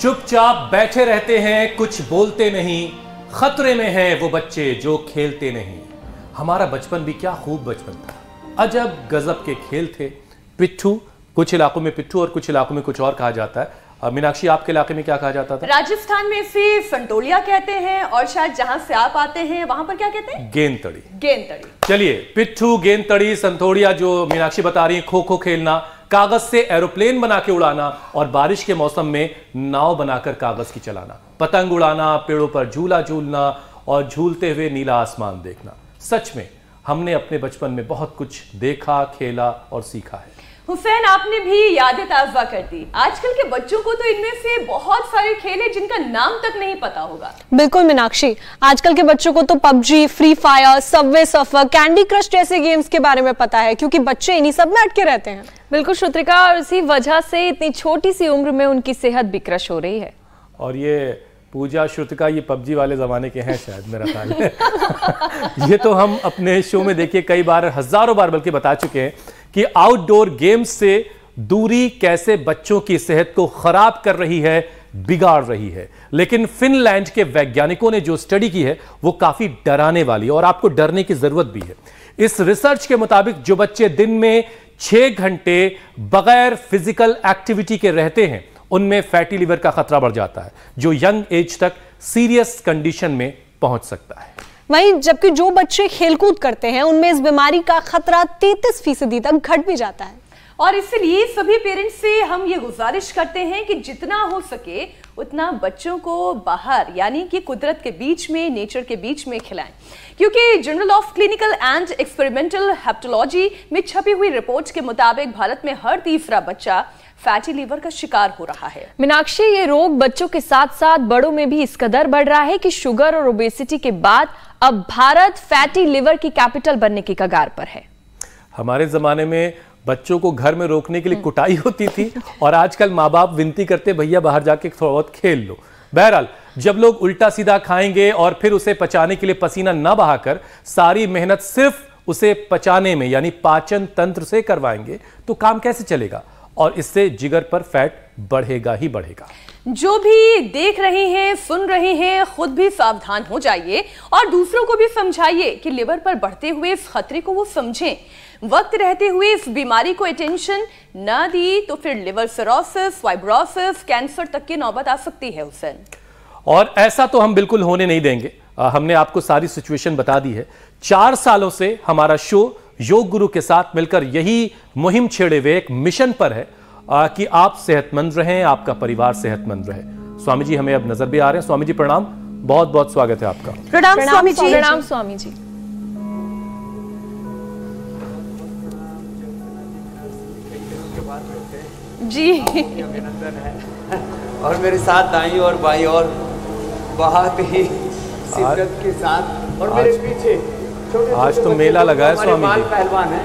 चुपचाप बैठे रहते हैं, कुछ बोलते नहीं, खतरे में हैं वो बच्चे जो खेलते नहीं। हमारा बचपन भी क्या खूब बचपन था, अजब गजब के खेल थे। पिट्ठू, कुछ इलाकों में पिट्ठू और कुछ इलाकों में कुछ और कहा जाता है। मीनाक्षी, आपके इलाके में क्या कहा जाता था? राजस्थान में इसे संतोलिया कहते हैं और शायद जहां से आप आते हैं वहां पर क्या कहते हैं? गेंद तड़ी। गेंद तड़ी। चलिए, पिट्ठू, गेंद तड़ी, संतोलिया जो मीनाक्षी बता रही है, खो खो खेलना, कागज से एरोप्लेन बना के उड़ाना और बारिश के मौसम में नाव बनाकर कागज की चलाना, पतंग उड़ाना, पेड़ों पर झूला झूलना और झूलते हुए नीला आसमान देखना। सच में हमने अपने बचपन में बहुत कुछ देखा, खेला और सीखा है। हुसैन, आपने भी यादें ताज़ा कर दी। आजकल के बच्चों को तो इनमें से बहुत सारे खेल हैं जिनका नाम तक नहीं पता होगा। बिल्कुल मीनाक्षी, आजकल के बच्चों को तो PUBG, free fire, Subway surfer, candy crush जैसे गेम्स के बारे में पता है, क्योंकि बच्चे इन्हीं सब में अटके रहते हैं। बिल्कुल श्रुतिका, और इसी वजह से इतनी छोटी सी उम्र में उनकी सेहत भी क्रश हो रही है। और ये पूजा, श्रुतिका, ये पबजी वाले जमाने के हैं शायद, मेरा ख्याल है। ये तो हम अपने शो में देखिए कई बार, हजारों बार बल्कि बता चुके हैं कि आउटडोर गेम्स से दूरी कैसे बच्चों की सेहत को खराब कर रही है, बिगाड़ रही है। लेकिन फिनलैंड के वैज्ञानिकों ने जो स्टडी की है वो काफी डराने वाली है और आपको डरने की जरूरत भी है। इस रिसर्च के मुताबिक जो बच्चे दिन में 6 घंटे बगैर फिजिकल एक्टिविटी के रहते हैं उनमें फैटी लिवर का खतरा बढ़ जाता है, जो यंग एज तक सीरियस कंडीशन में पहुंच सकता है। वहीं जबकि जो बच्चे खेलकूद करते हैं उनमें इस बीमारी का खतरा 33% तक घट भी जाता है। और इसलिए सभी पेरेंट्स से हम ये गुजारिश करते हैं कि जितना हो सके उतना बच्चों को बाहर, यानी कि कुदरत के बीच में, नेचर के बीच में खिलाएं, क्योंकि journal of clinical and experimental hepatology में छपी हुई रिपोर्ट के मुताबिक भारत में हर तीसरा बच्चा फैटी लीवर का शिकार हो रहा है। मीनाक्षी, ये रोग बच्चों के साथ साथ बड़ों में भी इस कदर बढ़ रहा है कि शुगर और ओबेसिटी के बाद अब भारत फैटी लिवर की कैपिटल बनने की कगार पर है। हमारे जमाने में बच्चों को घर में रोकने के लिए कुटाई होती थी और आजकल माँ बाप विनती करते, भैया बाहर जाके थोड़ा बहुत खेल लो। बहरहाल, जब लोग उल्टा सीधा खाएंगे और फिर उसे पचाने के लिए पसीना न बहाकर सारी मेहनत सिर्फ उसे पचाने में यानी पाचन तंत्र से करवाएंगे तो काम कैसे चलेगा और इससे जिगर पर फैट बढ़ेगा ही बढ़ेगा। जो भी देख रहे हैं, सुन रहे हैं, खुद भी सावधान हो जाइए और दूसरों को भी समझाइए कि लिवर पर बढ़ते हुए इस खतरे को वो समझें। वक्त रहते हुए इस बीमारी को अटेंशन ना दी तो फिर लिवर सिरोसिस, फाइब्रोसिस, कैंसर तक की नौबत आ सकती है। हुसैन, और ऐसा तो हम बिल्कुल होने नहीं देंगे। हमने आपको सारी सिचुएशन बता दी है। 4 सालों से हमारा शो योग गुरु के साथ मिलकर यही मुहिम छेड़े हुए एक मिशन पर है कि आप सेहतमंद रहें, आपका परिवार सेहतमंद रहे। स्वामी जी हमें अब नजर भी आ रहे हैं। स्वामी जी प्रणाम, बहुत बहुत स्वागत है आपका। प्रणाम स्वामी जी। प्रणाम स्वामी जी। जी अभिनंदन है। और मेरे साथ दाई और बाई और बहुत ही शिद्दत के साथ, और मेरे पीछे आज तो मेला लगा है स्वामी जी। पहलवान है।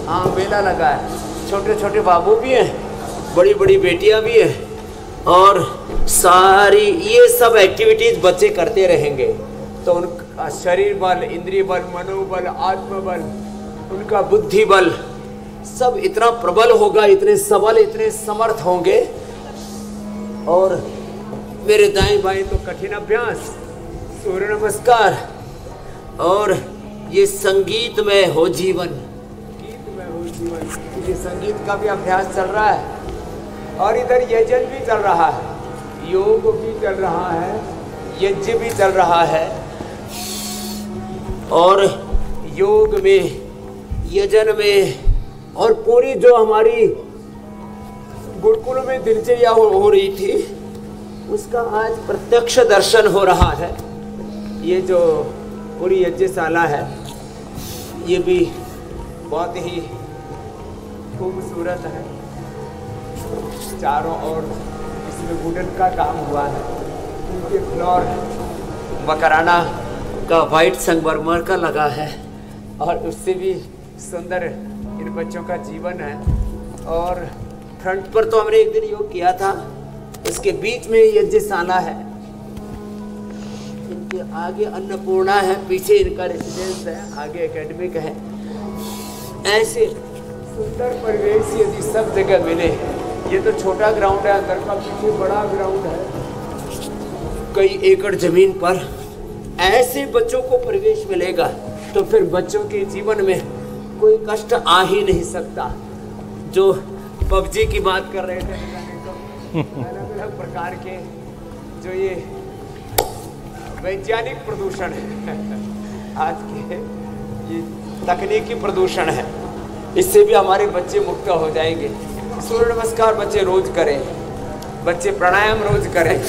हाँ, मेला लगा है। छोटे छोटे बाबू भी हैं, बड़ी बड़ी बेटियां भी हैं, और सारी ये सब एक्टिविटीज बच्चे करते रहेंगे तो उनका शरीर बल, इंद्रिय बल, मनोबल, आत्मबल, उनका बुद्धि बल सब इतना प्रबल होगा, इतने सबल, इतने समर्थ होंगे। और मेरे दाएं बाएं तो कठिन अभ्यास, सूर्य नमस्कार, और ये संगीत में हो जीवन, गीत में हो जीवन, ये संगीत का भी अभ्यास चल रहा है। और इधर यजन भी चल रहा है, योग भी चल रहा है, यज्ञ भी चल रहा है। और योग में, यजन में, और पूरी जो हमारी गुरुकुल में दिनचर्या हो रही थी उसका आज प्रत्यक्ष दर्शन हो रहा है। ये जो पूरी यज्ञशाला है ये भी बहुत ही खूबसूरत है। चारों ओर इसमें वुडन का काम हुआ है। इनके फ्लोर मकराना का वाइट संगमरमर का लगा है, और उससे भी सुंदर इन बच्चों का जीवन है। और फ्रंट पर तो हमने एक दिन योग किया था, उसके बीच में यज्ञशाला है, इनके आगे अन्नपूर्णा है, पीछे इनका रेसिडेंस है, आगे एकेडमिक है। ऐसे सुंदर परिवेश यदि सब जगह मिले, ये तो छोटा ग्राउंड है, अंदर का पीछे बड़ा ग्राउंड है, कई एकड़ जमीन पर ऐसे बच्चों को परिवेश मिलेगा तो फिर बच्चों के जीवन में कोई कष्ट आ ही नहीं सकता। जो पबजी की बात कर रहे थे, अलग अलग प्रकार के जो ये वैज्ञानिक प्रदूषण है, आज के ये तकनीकी प्रदूषण है, इससे भी हमारे बच्चे मुक्त हो जाएंगे। सूर्य नमस्कार बच्चे रोज करें, बच्चे प्राणायाम रोज करें,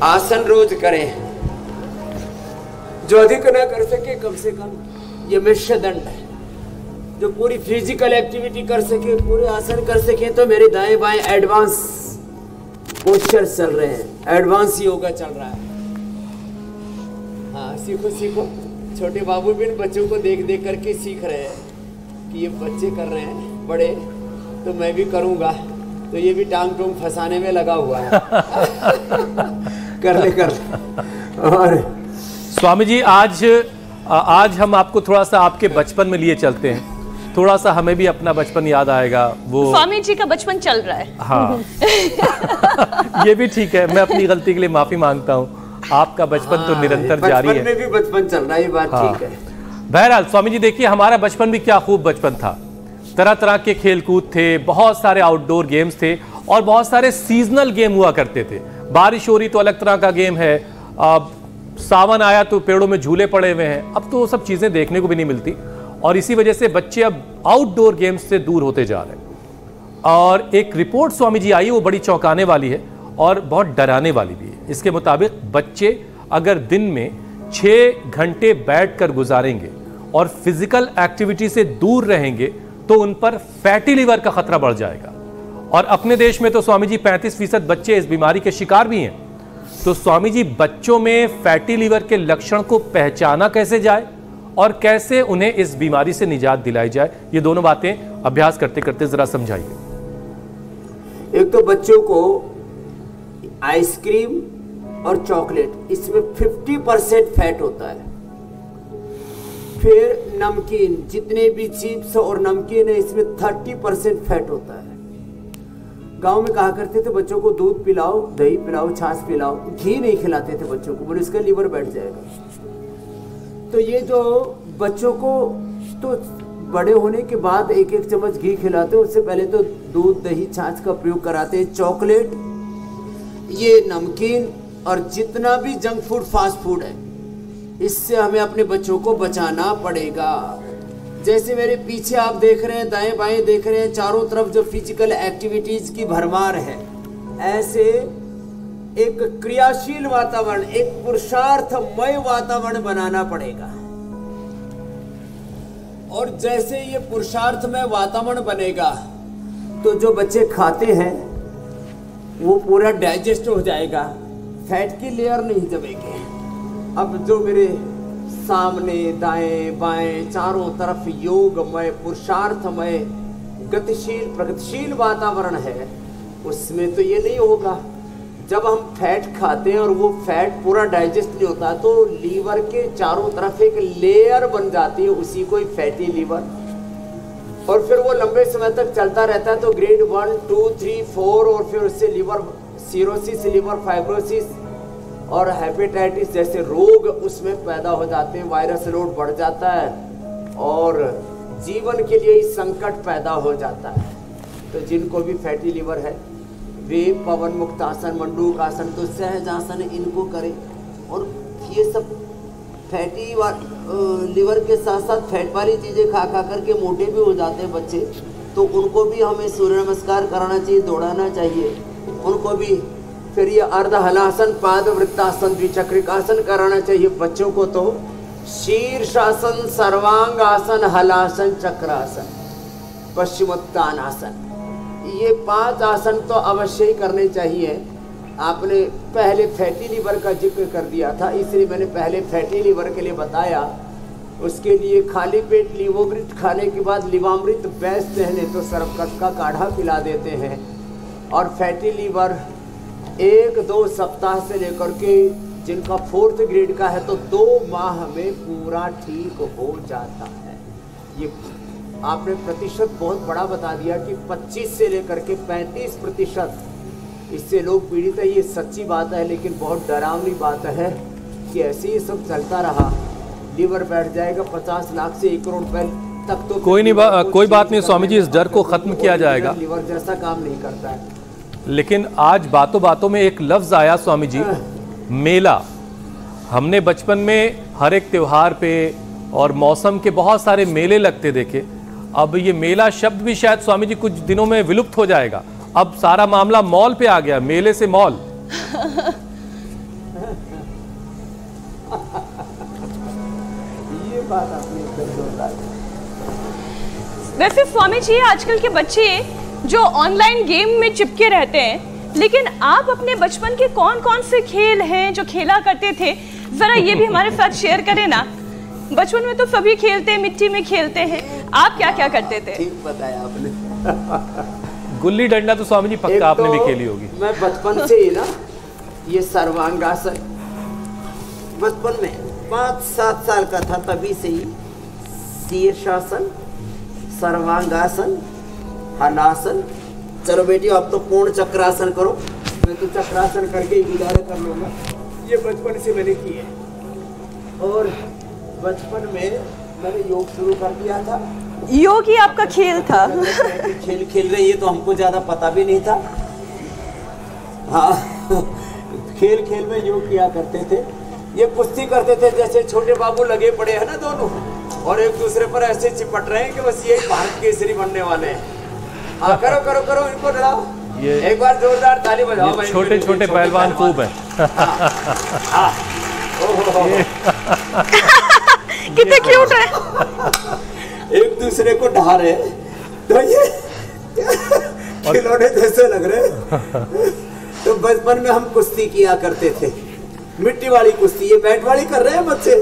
आसन रोज करें, जो अधिक न कर सके कम से कम ये मृष्यदंड है। जो पूरी फिजिकल एक्टिविटी कर सके, पूरे आसन कर सके, तो मेरे दाएं बाएं एडवांस पोस्चर चल रहे हैं, एडवांस योगा चल रहा है। हाँ, सीखो सीखो। छोटे बाबू भी इन बच्चों को देख देख करके सीख रहे हैं कि ये बच्चे कर रहे हैं, बड़े तो मैं भी करूँगा, तो ये भी टांग टूंग फंसाने में लगा हुआ है। कर ले। और स्वामी जी, आज हम आपको थोड़ा सा आपके बचपन में लिए चलते हैं, थोड़ा सा हमें भी अपना बचपन याद आएगा। वो स्वामी जी का बचपन चल रहा है। हाँ ये भी ठीक है, मैं अपनी गलती के लिए माफी मांगता हूँ। आपका बचपन तो निरंतर जारी है। बचपन में भी बचपन चल रहा है, ये बात हाँ। ठीक है। बहरहाल स्वामी जी, देखिए हमारा बचपन भी क्या खूब बचपन था। तरह तरह के खेल कूद थे, बहुत सारे आउटडोर गेम्स थे और बहुत सारे सीजनल गेम हुआ करते थे। बारिश हो रही तो अलग तरह का गेम है, सावन आया तो पेड़ों में झूले पड़े हुए हैं। अब तो वो सब चीजें देखने को भी नहीं मिलती और इसी वजह से बच्चे अब आउटडोर गेम्स से दूर होते जा रहे हैं। और एक रिपोर्ट स्वामी जी आई है, वो बड़ी चौंकाने वाली है और बहुत डराने वाली भी है। इसके मुताबिक बच्चे अगर दिन में 6 घंटे बैठकर गुजारेंगे और फिजिकल एक्टिविटी से दूर रहेंगे तो उन पर फैटी लीवर का खतरा बढ़ जाएगा। और अपने देश में तो स्वामी जी 35% बच्चे इस बीमारी के शिकार भी हैं। तो स्वामी जी, बच्चों में फैटी लीवर के लक्षण को पहचाना कैसे जाए और कैसे उन्हें इस बीमारी से निजात दिलाई जाए, ये दोनों बातें अभ्यास करते करते जरा समझाइए। एक तो बच्चों को आइसक्रीम और चॉकलेट, इसमें 50% फैट होता है। फिर नमकीन, जितने भी चिप्स और नमकीन है, इसमें 30% फैट होता है। गांव में कहा करते थे बच्चों को दूध पिलाओ, दही पिलाओ, छाछ पिलाओ, घी नहीं खिलाते थे बच्चों को, बोले इसका लीवर बैठ जाएगा। तो ये जो बच्चों को तो बड़े होने के बाद 1-1 चम्मच घी खिलाते, उससे पहले तो दूध, दही, छाछ का प्रयोग कराते। चॉकलेट, ये नमकीन और जितना भी जंक फूड, फास्ट फूड है, इससे हमें अपने बच्चों को बचाना पड़ेगा। जैसे मेरे पीछे आप देख रहे हैं, दाएं बाएं देख रहे हैं, चारों तरफ जो फिजिकल एक्टिविटीज की भरमार है, ऐसे एक क्रियाशील वातावरण, एक पुरुषार्थमय वातावरण बनाना पड़ेगा। और जैसे ये पुरुषार्थमय वातावरण बनेगा तो जो बच्चे खाते हैं वो पूरा डाइजेस्ट हो जाएगा, फैट की लेयर नहीं जमेगी। अब जो मेरे सामने दाएं बाएं चारों तरफ योगमय, पुरुषार्थमय, गतिशील, प्रगतिशील वातावरण है, उसमें तो ये नहीं होगा। जब हम फैट खाते हैं और वो फैट पूरा डाइजेस्ट नहीं होता तो लीवर के चारों तरफ एक लेयर बन जाती है, उसी को फैटी लीवर, और फिर वो लंबे समय तक चलता रहता है। तो ग्रेड 1, 2, 3, 4 और फिर उससे लीवर सीरोसिस, लीवर फाइब्रोसिस और हेपेटाइटिस जैसे रोग उसमें पैदा हो जाते हैं। वायरस लोड बढ़ जाता है और जीवन के लिए संकट पैदा हो जाता है। तो जिनको भी फैटी लीवर है वे पवन मुक्त आसन, मंडूक आसन, तो सहज आसन इनको करें। और ये सब फैटी लीवर के साथ साथ फैट वाली चीज़ें खा खा करके मोटे भी हो जाते हैं बच्चे, तो उनको भी हमें सूर्य नमस्कार कराना चाहिए, दौड़ाना चाहिए उनको भी। फिर ये अर्ध हलासन, पाद वृत्तासन, द्विचक्रिकासन कराना चाहिए बच्चों को। तो शीर्षासन, सर्वांगासन, हलासन, चक्रासन, पश्चिमोत्तानासन, ये 5 आसन तो अवश्य ही करने चाहिए। आपने पहले फैटी लीवर का जिक्र कर दिया था, इसलिए मैंने पहले फैटी लीवर के लिए बताया। उसके लिए खाली पेट लीवोग्रिट खाने के बाद लिवामृत बेस्ट है तो सरबकत का काढ़ा पिला देते हैं। और फैटी लीवर 1-2 सप्ताह से लेकर के जिनका 4th ग्रेड का है तो 2 माह में पूरा ठीक हो जाता है। ये आपने प्रतिशत बहुत बड़ा बता दिया कि 25 से लेकर के 35% इससे लोग पीड़ित है। ये सच्ची बात है, लेकिन बहुत डरावनी बात है कि ऐसे ही सब चलता रहा, लीवर बैठ जाएगा 50 लाख से 1 करोड़ रुपए तक तो कोई बात नहीं स्वामी जी, इस डर को खत्म किया जाएगा। लीवर जैसा काम नहीं करता है। लेकिन आज बातों बातों में एक लफ्ज आया स्वामी जी, मेला। हमने बचपन में हर एक त्योहार पे और मौसम के बहुत सारे मेले लगते देखे। अब ये मेला शब्द भी शायद स्वामी जी कुछ दिनों में विलुप्त हो जाएगा। अब सारा मामला मॉल पे आ गया, मेले से मॉल। ये बात आपने एकदम जोरदार। वैसे स्वामी जी, आजकल के बच्चे जो ऑनलाइन गेम में चिपके रहते हैं, लेकिन आप अपने बचपन के कौन कौन से खेल हैं जो खेला करते थे, जरा ये भी हमारे साथ शेयर करें ना। बचपन में तो सभी खेलते हैं, मिट्टी में खेलते हैं, आप क्या क्या करते थे? ठीक बताया आपने। गुल्ली डंडा तो स्वामी जी पक्का आपने भी खेली होगी। मैं बचपन से ही ना ये सर्वांगासन, बचपन में 5-7 साल का था तभी से ही शीर्षासन, सर्वांगासन, हलासन। चलो बेटी अब तो पूर्ण चक्रासन करो, मैं तो चक्रासन करके ही गुजारा कर लूँगा। ये बचपन से मैंने की है। और बचपन में मैंने योग शुरू कर दिया था। योग ही आपका खेल था? खेल खेल रहे, ये तो हमको ज़्यादा पता भी नहीं था। हाँ, खेल खेल में योग किया करते थे। ये कुश्ती करते थे, जैसे छोटे बाबू लगे पड़े हैं ना दोनों, और एक दूसरे पर ऐसे चिपट रहे हैं कि बस यही भारत केसरी बनने वाले हैं। हाँ, करो करो करो, इनको डराओ। एक बार जोरदार ताली बजाओ। छोटे छोटे पहलवान खूब हैं। कितने क्यूट है। एक दूसरे को ढा रहे, तो ये खिलौने जैसे लग रहे। तो बचपन में हम कुश्ती किया करते थे, मिट्टी वाली कुश्ती। ये बैट वाली कर रहे हैं बच्चे,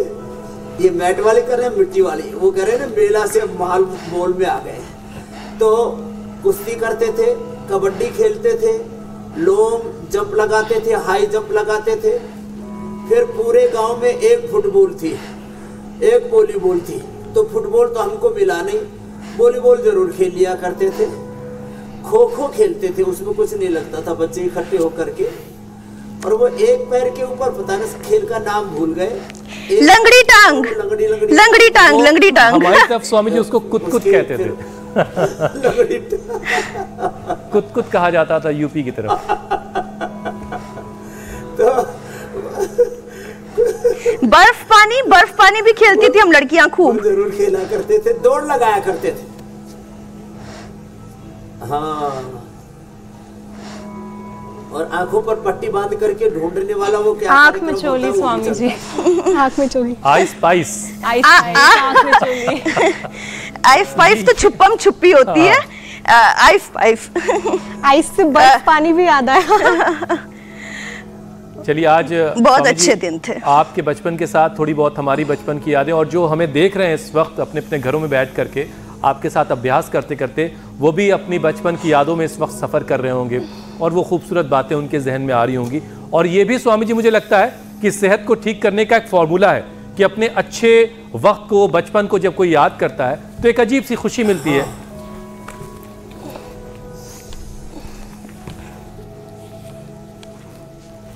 ये मैट वाली कर रहे हैं, मिट्टी वाली। वो कह रहे हैं ना मेला से माल मोल में आ गए। तो कुश्ती करते थे, कबड्डी खेलते थे, लॉन्ग जंप लगाते थे, हाई जंप लगाते थे। फिर पूरे गांव में एक फुटबॉल थी, एक वॉलीबॉल थी। तो फुटबॉल तो हमको मिला नहीं, वॉलीबॉल जरूर खेल लिया करते थे। खो खो खेलते थे, उसमें कुछ नहीं लगता था, बच्चे इकट्ठे होकर के। और वो एक पैर के ऊपर, पता नहीं खेल का नाम भूल गए, लंगड़ी टांग, लंगड़ी टांग, लंगड़ी टांग। हमारी तरफ स्वामी जी उसको कुत कुत कहते थे। कुत कुत कहा जाता था यूपी की तरफ। तो बर्फ पानी भी खेलती थी हम लड़कियां खूब। जरूर खेला करते थे, दौड़ लगाया करते थे। हाँ, और आंखों पर पट्टी बांध करके ढूंढने वाला वो क्या आंख में चोली स्वामी जी। आंख में चोली, आइस पाइस, आंख में चोली। आइस पाइस तो छुपम छुपी होती है। आइस पाइस, आइस से बर्फ पानी भी याद आया। चलिए, आज बहुत अच्छे दिन थे। आपके बचपन के साथ थोड़ी बहुत हमारी बचपन की यादें, और जो हमें देख रहे हैं इस वक्त अपने अपने घरों में बैठ करके आपके साथ अभ्यास करते करते, वो भी अपनी बचपन की यादों में इस वक्त सफ़र कर रहे होंगे, और वो खूबसूरत बातें उनके जहन में आ रही होंगी। और ये भी स्वामी जी मुझे लगता है कि सेहत को ठीक करने का एक फॉर्मूला है कि अपने अच्छे वक्त को, बचपन को जब कोई याद करता है तो एक अजीब सी खुशी मिलती है।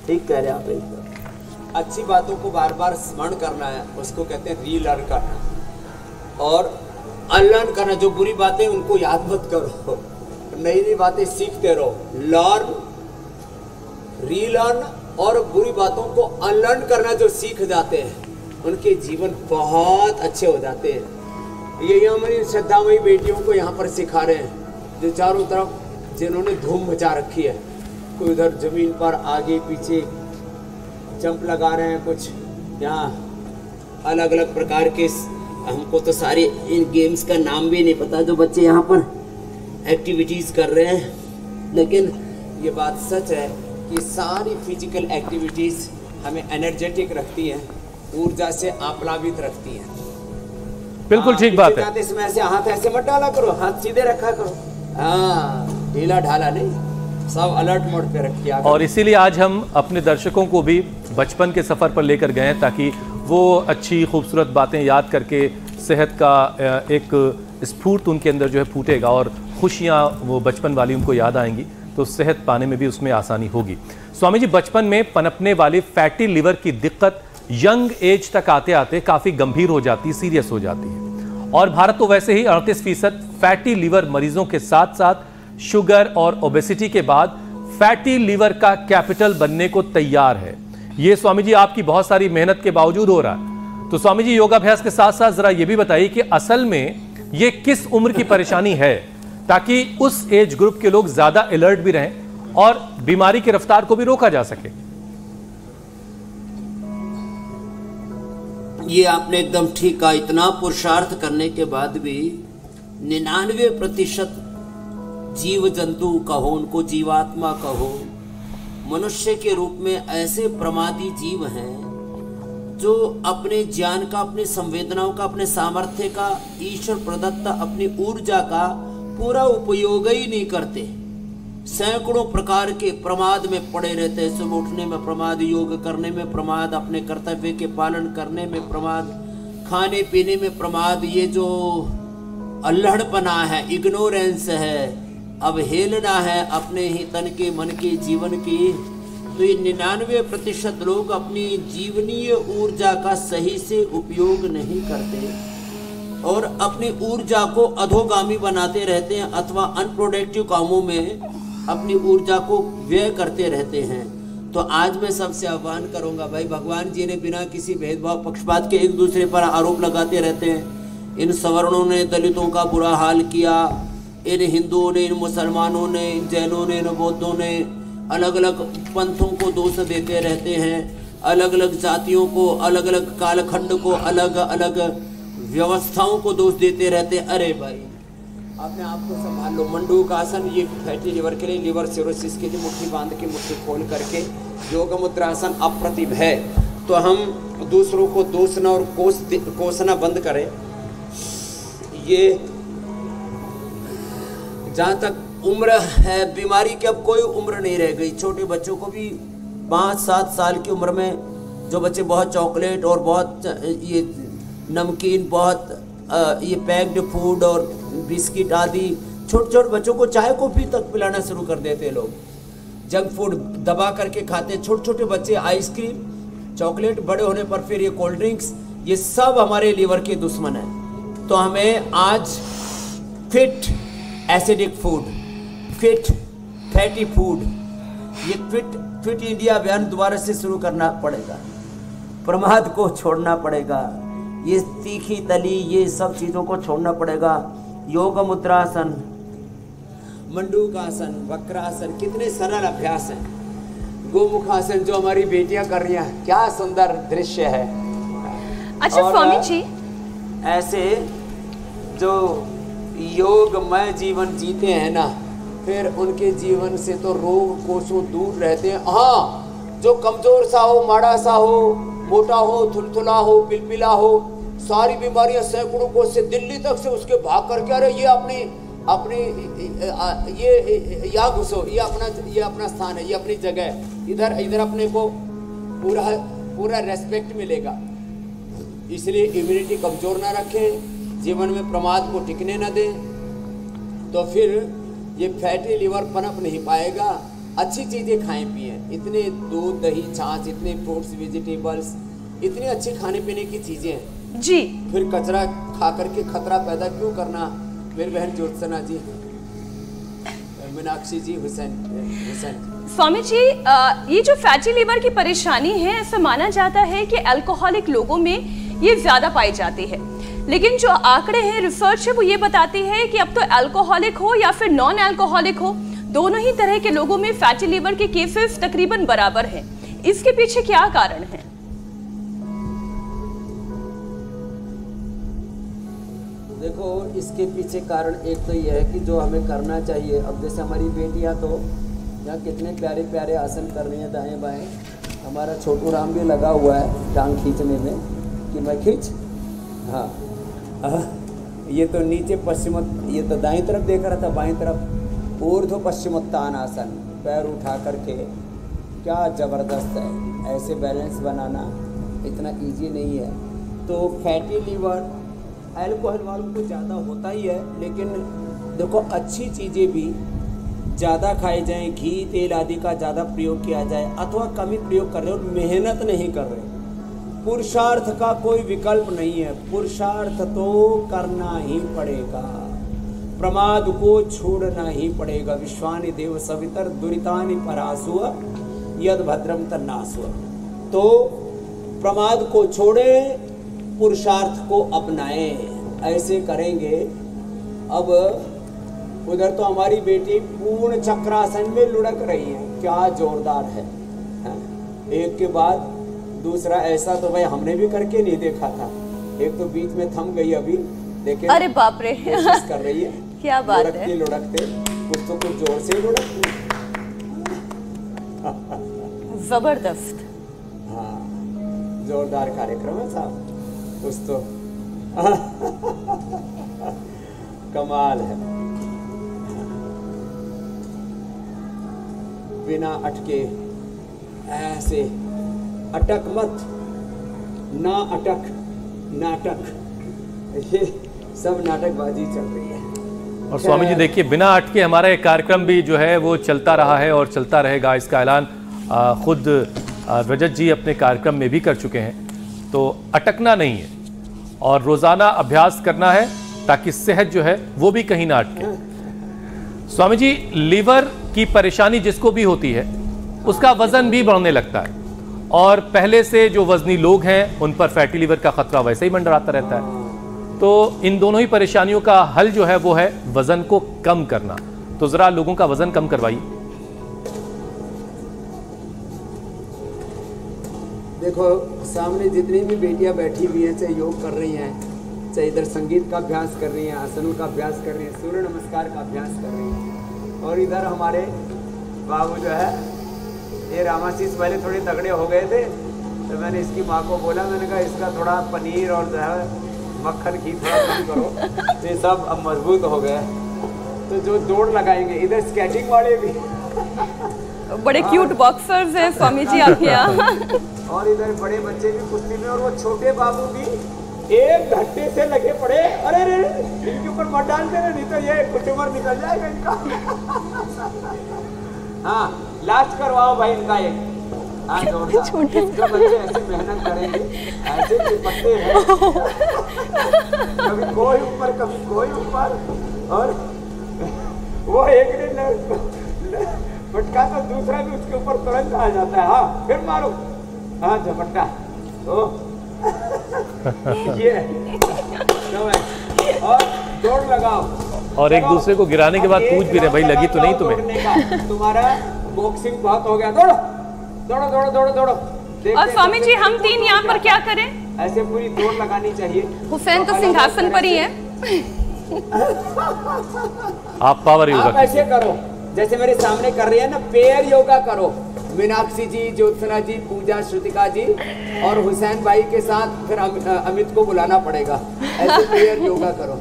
ठीक कह रहे हैं आप एकदम। अच्छी बातों को बार बार स्मरण करना है, उसको कहते हैं रीलर्न करना। और अनलर्न करना, जो बुरी बातें उनको याद मत करो, नई नई बातें सीखते रहो। लर्न, रीलर्न, और बुरी बातों को अनलर्न करना, जो सीख जाते हैं उनके जीवन बहुत अच्छे हो जाते हैं। यही हमारी श्रद्धामयी बेटियों को यहाँ पर सिखा रहे हैं, जो चारों तरफ जिन्होंने धूम मचा रखी है। कोई उधर जमीन पर आगे पीछे जंप लगा रहे हैं, कुछ यहाँ अलग अलग प्रकार के, हमको तो सारे इन गेम्स का नाम भी नहीं पता जो बच्चे यहाँ पर एक्टिविटीज़ कर रहे हैं। लेकिन ये बात सच है कि सारी फिजिकल एक्टिविटीज़ हमें एनर्जेटिक रखती हैं, ऊर्जा से आप्लावित रखती हैं। बिल्कुल ठीक बात है। इसमें ऐसे हाथ ऐसे मत डाला करो, हाथ सीधे रखा करो। हाँ, ढीला ढाला नहीं, सब अलर्ट मोड पे रखिए। और इसीलिए आज हम अपने दर्शकों को भी बचपन के सफ़र पर लेकर गए हैं, ताकि वो अच्छी खूबसूरत बातें याद करके सेहत का एक स्फूर्त उनके अंदर जो है फूटेगा और खुशियाँ वो बचपन वाली उनको याद आएंगी, तो सेहत पाने में भी उसमें आसानी होगी। स्वामी जी, बचपन में पनपने वाली फैटी लिवर की दिक्कत यंग एज तक आते आते काफ़ी गंभीर हो जाती है, सीरियस हो जाती है, और भारत तो वैसे ही 38% फैटी लिवर मरीजों के साथ साथ शुगर और ओबेसिटी के बाद फैटी लिवर का कैपिटल बनने को तैयार है। ये स्वामी जी आपकी बहुत सारी मेहनत के बावजूद हो रहा है। तो स्वामी जी, योगाभ्यास के साथ साथ जरा ये भी बताइए कि असल में ये किस उम्र की परेशानी है, ताकि उस एज ग्रुप के लोग ज्यादा अलर्ट भी रहें और बीमारी की रफ्तार को भी रोका जा सके। ये आपने एकदम ठीक कहा। इतना पुरुषार्थ करने के बाद भी 99% जीव जंतु कहो, उनको जीवात्मा कहो, मनुष्य के रूप में ऐसे प्रमादी जीव हैं जो अपने ज्ञान का, अपनी संवेदनाओं का, अपने सामर्थ्य का, ईश्वर प्रदत्त अपनी ऊर्जा का पूरा उपयोग ही नहीं करते। सैकड़ों प्रकार के प्रमाद में पड़े रहते हैं। सुबह उठने में प्रमाद, योग करने में प्रमाद, अपने कर्तव्य के पालन करने में प्रमाद, खाने पीने में प्रमाद। ये जो अल्हड़पना है, इग्नोरेंस है, अवहेलना है अपने ही तन के, मन के, जीवन की, तो ये 99% लोग अपनी जीवनीय ऊर्जा का सही से उपयोग नहीं करते और अपनी ऊर्जा को अधोगामी बनाते रहते हैं अथवा अनप्रोडक्टिव कामों में अपनी ऊर्जा को व्यय करते रहते हैं। तो आज मैं सबसे आह्वान करूंगा, भाई भगवान जी ने बिना किसी भेदभाव पक्षपात के एक दूसरे पर आरोप लगाते रहते हैं। इन सवर्णों ने दलितों का बुरा हाल किया, इन हिंदुओं ने, इन मुसलमानों ने, इन जैनों ने, इन बौद्धों ने, अलग अलग पंथों को दोष देते रहते हैं, अलग अलग जातियों को, अलग अलग कालखंड को, अलग अलग व्यवस्थाओं को दोष देते रहते। अरे भाई, अपने आप को संभाल लो। मंडूक आसन ये फैटी लिवर के लिए, लिवर सिरोसिस के लिए मुट्ठी बांध के, मुट्ठी खोल करके योग मुद्रा आसन अप्रतिभ है। तो हम दूसरों को दोषना और कोसना बंद करें। ये जहाँ तक उम्र है, बीमारी की अब कोई उम्र नहीं रह गई। छोटे बच्चों को भी 5-7 साल की उम्र में जो बच्चे बहुत चॉकलेट और बहुत ये नमकीन, बहुत ये पैक्ड फूड और बिस्किट आदि, छोटे छोटे बच्चों को चाय कॉफी तक पिलाना शुरू कर देते लोग। जंक फूड दबा करके खाते छोटे छोटे बच्चे, आइसक्रीम, चॉकलेट, बड़े होने पर फिर ये कोल्ड ड्रिंक्स, ये सब हमारे लीवर के दुश्मन हैं। तो हमें आज fit acidic food, fit fatty food, ये फिट इंडिया अभियान दोबारा से शुरू करना पड़ेगा। प्रमाद को छोड़ना पड़ेगा, ये तीखी तली, ये सब चीज़ों को छोड़ना पड़ेगा। योग मुद्रासन, मंडूकासन, वक्रासन, कितने सरल अभ्यास हैं। गोमुखासन जो हमारी बेटियां कर रही हैं, क्या सुंदर दृश्य है। अच्छा स्वामी जी, ऐसे जो योगमय जीवन जीते हैं ना, फिर उनके जीवन से तो रोग कोसों दूर रहते हैं। हाँ, जो कमजोर सा हो, माड़ा सा हो, मोटा हो, थुलथुला हो, पिलपिला हो, सारी बीमारियां सैकड़ों कोस से दिल्ली तक से उसके भाग करके, अरे ये अपनी ये या घुसो, ये अपना स्थान है, ये अपनी जगह है, इधर अपने को पूरा रेस्पेक्ट मिलेगा। इसलिए इम्यूनिटी कमजोर ना रखें, जीवन में प्रमाद को टिकने ना दें, तो फिर ये फैटी लिवर पनप नहीं पाएगा। अच्छी चीज़ें खाएं पिएं, इतने दूध, दही, छाछ, इतने फ्रूट्स, वेजिटेबल्स, इतनी अच्छी खाने पीने की चीज़ें हैं जी। फिर कचरा खा करके खतरा पैदा क्यों करना। मेरी बहन ज्योत्सना जी, मीनाक्षी जी, हुसैन। स्वामी जी, ये जो फैटी लिवर की परेशानी है, ऐसा माना जाता है कि अल्कोहलिक लोगों में ये ज्यादा पाई जाती है, लेकिन जो आंकड़े हैं, रिसर्च है, वो ये बताती है कि अब तो अल्कोहलिक हो या फिर नॉन अल्कोहलिक हो, दोनों ही तरह के लोगों में फैटी लिवर के केसेस तकरीबन बराबर हैं। इसके पीछे क्या कारण है? देखो, इसके पीछे कारण एक तो ये है कि जो हमें करना चाहिए। अब जैसे हमारी बेटियां तो यहाँ कितने प्यारे प्यारे आसन कर रही हैं दाएं बाएं। हमारा छोटू राम भी लगा हुआ है टांग खींचने में कि मैं खींच। हाँ, ये तो नीचे ये तो दाईं तरफ देख रहा था, बाईं तरफ ऊर्ध्व पश्चिमोत्तान आसन, पैर उठा करके, क्या ज़बरदस्त है। ऐसे बैलेंस बनाना इतना ईजी नहीं है। तो फैटी लीवर अल्कोहल वालों को ज़्यादा होता ही है, लेकिन देखो अच्छी चीज़ें भी ज़्यादा खाई जाएं, घी तेल आदि का ज़्यादा प्रयोग किया जाए अथवा कम ही प्रयोग कर रहे हो और मेहनत नहीं कर रहे, पुरुषार्थ का कोई विकल्प नहीं है, पुरुषार्थ तो करना ही पड़ेगा, प्रमाद को छोड़ना ही पड़ेगा। विश्वानि देव सवितर दुरितानि परासुअ यद भद्रम तन्नासुअ। तो प्रमाद को छोड़े, पुरुषार्थ को अपनाएं, ऐसे करेंगे। अब उधर तो हमारी बेटी पूर्ण चक्रासन में लुढ़क रही है, क्या जोरदार है, एक के बाद दूसरा। ऐसा तो भाई हमने भी करके नहीं देखा था, एक तो बीच में थम गई अभी, लेकिन अरे बाप रे कोशिश कर रही है। क्या बात है, लुढ़कते कुछ तो कुछ जोर से लुढ़कते। जबरदस्त। हाँ, जोरदार कार्यक्रम है साहब, कुछ तो कमाल है। बिना अटके ऐसे अटक मत, ना अटक नाटक, ये सब नाटकबाजी चल रही है। और स्वामी जी देखिए, बिना अटके हमारा एक कार्यक्रम भी जो है वो चलता रहा है और चलता रहेगा। इसका ऐलान खुद रजत जी अपने कार्यक्रम में भी कर चुके हैं। तो अटकना नहीं है और रोजाना अभ्यास करना है ताकि सेहत जो है वो भी कहीं ना अटके। स्वामी जी, लीवर की परेशानी जिसको भी होती है उसका वजन भी बढ़ने लगता है और पहले से जो वजनी लोग हैं उन पर फैटी लीवर का खतरा वैसे ही मंडराता रहता है। तो इन दोनों ही परेशानियों का हल जो है वो है वजन को कम करना। तो जरा लोगों का वजन कम करवाइए। देखो सामने जितनी भी बेटियां बैठी हुई हैं, चाहे योग कर रही हैं, चाहे इधर संगीत का अभ्यास कर रही हैं, आसनों का अभ्यास कर रही हैं, सूर्य नमस्कार का अभ्यास कर रही हैं, और इधर हमारे बाबू जो है ये रामाशीष पहले थोड़े तगड़े हो गए थे, तो मैंने इसकी माँ को बोला, मैंने कहा इसका थोड़ा पनीर और जो है मक्खन घी थोड़ा कम करो, तो ये सब अब मजबूत हो गए। तो जो दौड़ लगाएंगे, इधर स्केटिंग वाले भी बड़े क्यूट बॉक्सर्स हैं स्वामी जी आपके यहाँ। और इधर बड़े बच्चे भी कुश्ती में, और वो छोटे बाबू भी 1 घंटे से लगे पड़े। अरे रे इनके ऊपर मत डालते ना, नहीं तो ये कुटुंबर निकल जाएगा इनका। हाँ, लास्ट करवाओ भाई इनका एक। हाँ, जो बच्चे ऐसे मेहनत करेंगे, ऐसे चिपकते हैं, कभी कोई ऊपर कभी कोई ऊपर, और वो एक ने फटका तो दूसरा भी उसके ऊपर तुरंत आ जाता है। हाँ, फिर मारो, हाँ झपट्टा, तो ये और दौड़ लगाओ, और एक दूसरे को गिराने के बाद पूछ भी रहे, भाई लगी तो नहीं तुम्हें? तुम्हारा बॉक्सिंग बहुत हो गया, दौड़ो दौड़ो दौड़ो दौड़ो दौड़ो। और स्वामी जी हम तीन यहाँ पर क्या करें? ऐसे पूरी दौड़ लगानी चाहिए। हुसैन तो सिंहासन पर ही है। आप पावर योगा आप ऐसे करो जैसे मेरे सामने कर रही है ना, पेयर योगा करो। मीनाक्षी जी, ज्योत्सना जी, पूजा, श्रुतिका जी और हुसैन भाई के साथ फिर अमित को बुलाना पड़ेगा। ऐसे पेयर योगा करो।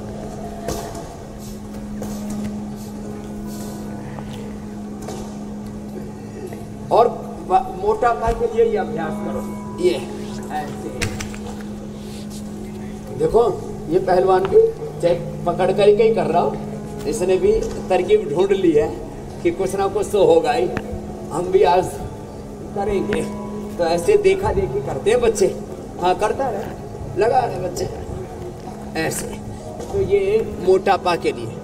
और मोटापा के लिए ये अभ्यास करो। ये ऐसे देखो, ये पहलवान भी चेक पकड़ करके ही कर रहा हूँ, इसने भी तरकीब ढूंढ ली है कि कुछ ना कुछ तो होगा ही, हम भी आज करेंगे। तो ऐसे देखा देखी करते हैं बच्चे। हाँ, करता है, लगा रहे बच्चे ऐसे। तो ये मोटापा के लिए,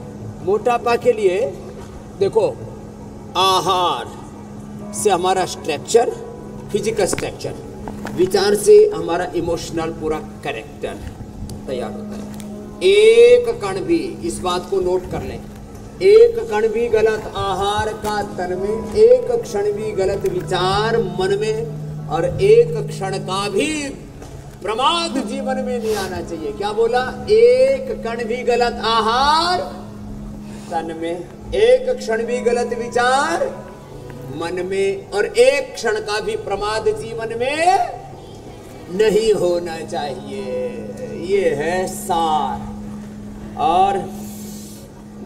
मोटापा के लिए देखो, आहार से हमारा स्ट्रक्चर, फिजिकल स्ट्रक्चर, विचार से हमारा इमोशनल पूरा कैरेक्टर तैयार होता है। एक कण भी, इस बात को नोट कर लें, एक कण भी गलत आहार का तन में, एक क्षण भी गलत विचार मन में, और एक क्षण का भी प्रमाद जीवन में नहीं आना चाहिए। क्या बोला? एक कण भी गलत आहार तन में, एक क्षण भी गलत विचार मन में, और एक क्षण का भी प्रमाद जीवन में नहीं होना चाहिए। ये है सार। और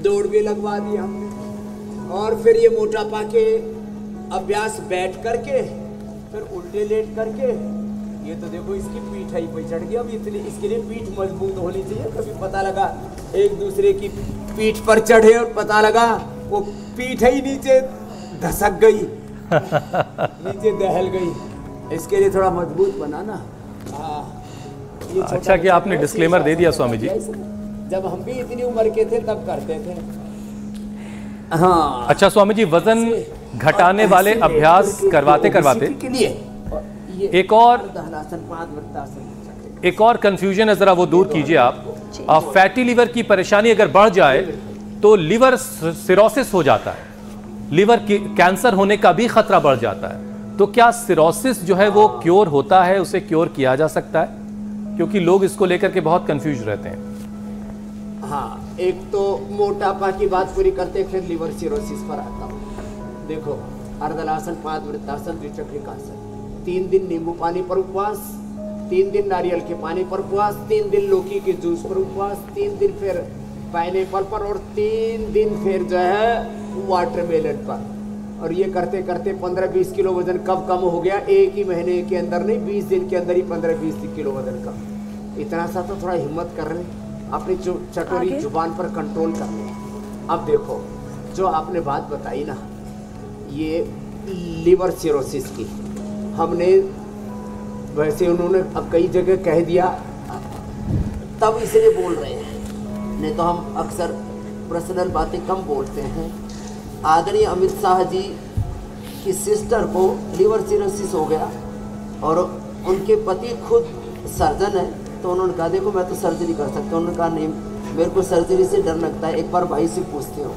दौड़ भी लगवा दी हमने, और फिर ये मोटापा के अभ्यास बैठ करके, फिर उल्टे लेट करके, ये तो देखो इसकी पीठ ही पे चढ़ गया। अब इतनी इसके लिए पीठ मजबूत होनी चाहिए। कभी पता लगा एक दूसरे की पीठ पर चढ़े और पता लगा वो पीठ ही नीचे धसक गई, नीचे दहल गई। इसके लिए थोड़ा मजबूत बनाना। अच्छा कि आपने डिस्क्लेमर दे दिया स्वामी जी। जब हम भी इतनी उम्र के थे तब करते थे। हाँ अच्छा स्वामी जी, वजन घटाने वाले अभ्यास करवाते करवाते एक और कंफ्यूजन है, जरा वो दूर कीजिए आप। फैटी लीवर की परेशानी अगर बढ़ जाए तो लिवर सिरोसिस हो जाता है, लिवर कैंसर होने का भी खतरा बढ़ जाता है। तो क्या सिरोसिस जो है वो क्योर होता है, उसे क्योर किया जा सकता है? क्योंकि लोग इसको लेकर के बहुत कंफ्यूज रहते हैं। हाँ, एक तो मोटापा की बात पूरी करते फिर लिवर सिरोसिस पर आता हूँ। देखो, अर्धलासन, पादवृत्तासन, द्विचक्रिकासन, 3 दिन नींबू पानी पर उपवास, 3 दिन नारियल के पानी पर उपवास, 3 दिन लौकी के जूस पर उपवास, 3 दिन फिर पाइनएप्पल पर और 3 दिन फिर जो है वाटरमेलन पर। और ये करते करते 15-20 किलो वजन कब कम हो गया? एक ही महीने के अंदर नहीं, 20 दिन के अंदर ही 15-20 किलो वजन कम। इतना सा तो थोड़ा हिम्मत कर रहे, अपनी चटोरी जुबान पर कंट्रोल कर ले। अब देखो, जो आपने बात बताई ना, ये लिवर सिरोसिस की, हमने वैसे उन्होंने अब कई जगह कह दिया तब इसलिए बोल रहे हैं, नहीं तो हम अक्सर पर्सनल बातें कम बोलते हैं। आदरणीय अमित शाह जी की सिस्टर को लिवर सिरोसिस हो गया और उनके पति खुद सर्जन है, तो उन्होंने कहा देखो मैं तो सर्जरी कर सकता हूँ। उन्होंने कहा नहीं, मेरे को सर्जरी से डर लगता है, एक बार भाई से पूछते हो।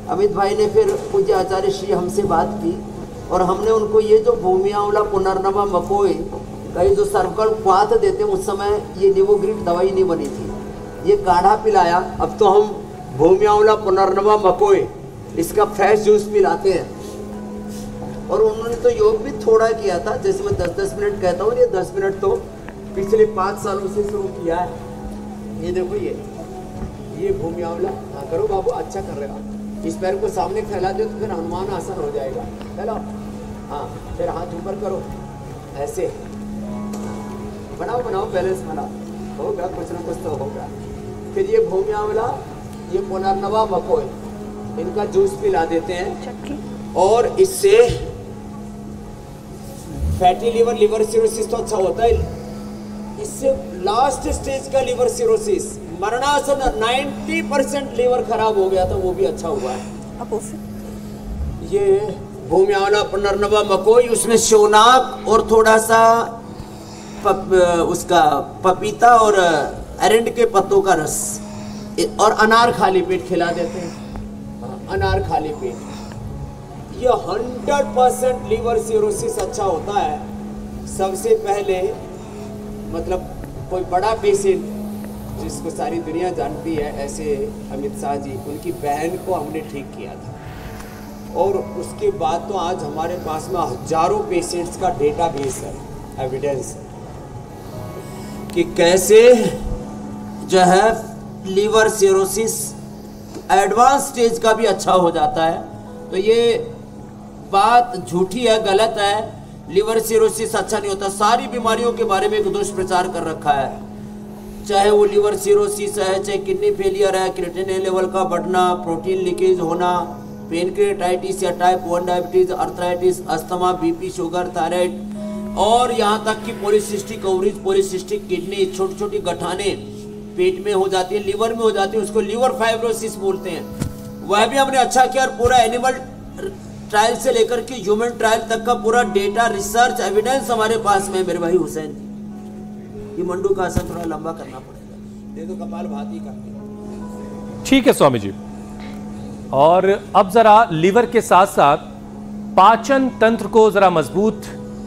अमित भाई ने फिर पूज्य आचार्य श्री हमसे बात की और हमने उनको ये जो भूमि आंवला, पुनर्नवा, मकोई का ये जो सर्वकल क्वाथ देते हैं, उस समय ये निवोग्रिड दवाई नहीं बनी थी, ये काढ़ा पिलाया। अब तो हम भूमि आंवला, पुनर्नवा, मकोई इसका फ्रेश जूस पिलाते हैं। और उन्होंने तो योग भी थोड़ा किया था, जैसे मैं 10-10 मिनट कहता हूँ, ये 10 मिनट तो पिछले 5 सालों से शुरू किया है। ये देखो, ये भूमि आंवला। हाँ करो बाबू, अच्छा कर रहे हो। इस पैर को सामने फैला दो तो फिर हनुमान आसन हो जाएगा। चलो, हाँ फिर हाथ ऊपर करो, ऐसे बनाओ, बैलेंस बनाओ, होगा कुछ ना कुछ तो होगा। फिर ये भूमि आंवला, ये पुनर्नवा, मकोई, इनका जूस पिला देते हैं और इससे फैटी लिवर, लिवर सिरोसिस तो अच्छा होता है। इससे लास्ट स्टेज का लिवर सिरोसिस, मरणासन, 90% लिवर खराब हो गया था, वो भी अच्छा हुआ है। ये भूमि आंवला, पुनर्नवा, मकोई, उसमें शोनाक और थोड़ा सा उसका पपीता और अरंड के पत्तों का रस और अनार खाली पेट खिला देते हैं। अनार खाली पेट, ये 100% लिवर सिरोसिस अच्छा होता है। सबसे पहले मतलब कोई बड़ा पेशेंट जिसको सारी दुनिया जानती है, ऐसे अमित शाह जी, उनकी बहन को हमने ठीक किया था और उसके बाद तो आज हमारे पास में हजारों पेशेंट्स का डेटाबेस है, एविडेंस है कि कैसे जो है लिवर सिरोसिस एडवांस स्टेज का भी अच्छा हो जाता है। तो ये बात झूठी है, गलत है। लिवर सिरोसिस अच्छा नहीं होता। सारी बीमारियों के बारे में एक दुष्प्रचार कर रखा है, चाहे वो लिवर सिरोसिस है, चाहे किडनी फेलियर है, क्रिएटिनिन लेवल का बढ़ना, प्रोटीन लीकेज होना, पेनक्रिएटाइटिस या type 1 diabetes, arthritis, asthma, BP, sugar, thyroid और यहाँ तक कि पॉलीसिस्टिक ओवरीज, पॉलीसिस्टिक किडनी, छोटी छोटी गठाने पेट में हो जाती है, लिवर में हो जाती है, उसको लिवर फाइब्रोसिस बोलते हैं। वह भी हमने अच्छा किया और पूरा एनिमल ट्रायल से लेकर के ह्यूमन ट्रायल तक का पूरा डेटा, रिसर्च, एविडेंस हमारे पास में है मेरे भाई हुसैन। ये मंडू का आसन थोड़ा लंबा करना पड़ेगा, देखो कपाल भाती करते। ठीक है स्वामी जी। और अब जरा लिवर के साथ साथ पाचन तंत्र को जरा मजबूत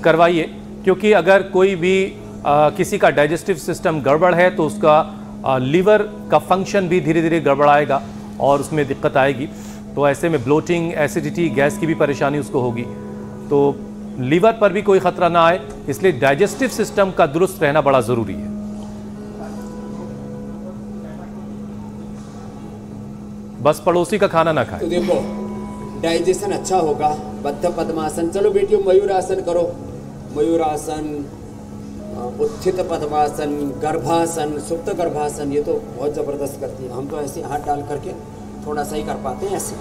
करवाइए, क्योंकि अगर कोई भी किसी का डाइजेस्टिव सिस्टम गड़बड़ है तो उसका लिवर का फंक्शन भी धीरे धीरे गड़बड़ाएगा और उसमें दिक्कत आएगी। तो ऐसे में ब्लोटिंग, एसिडिटी, गैस की भी परेशानी उसको होगी। तो लीवर पर भी कोई खतरा ना आए, इसलिए डाइजेस्टिव सिस्टम का दुरुस्त रहना बड़ा जरूरी है। बस पड़ोसी का खाना ना खाए। तो देखो, डाइजेशन अच्छा होगा। बद्ध पद्मासन, चलो बेटियों मयूरासन करो, मयूरासन, उत्थित पद्मासन, गर्भासन, सुप्त गर्भासन, ये तो बहुत ज़बरदस्त करती है। हम तो ऐसे हाथ डाल करके थोड़ा सा ही कर पाते हैं ऐसे,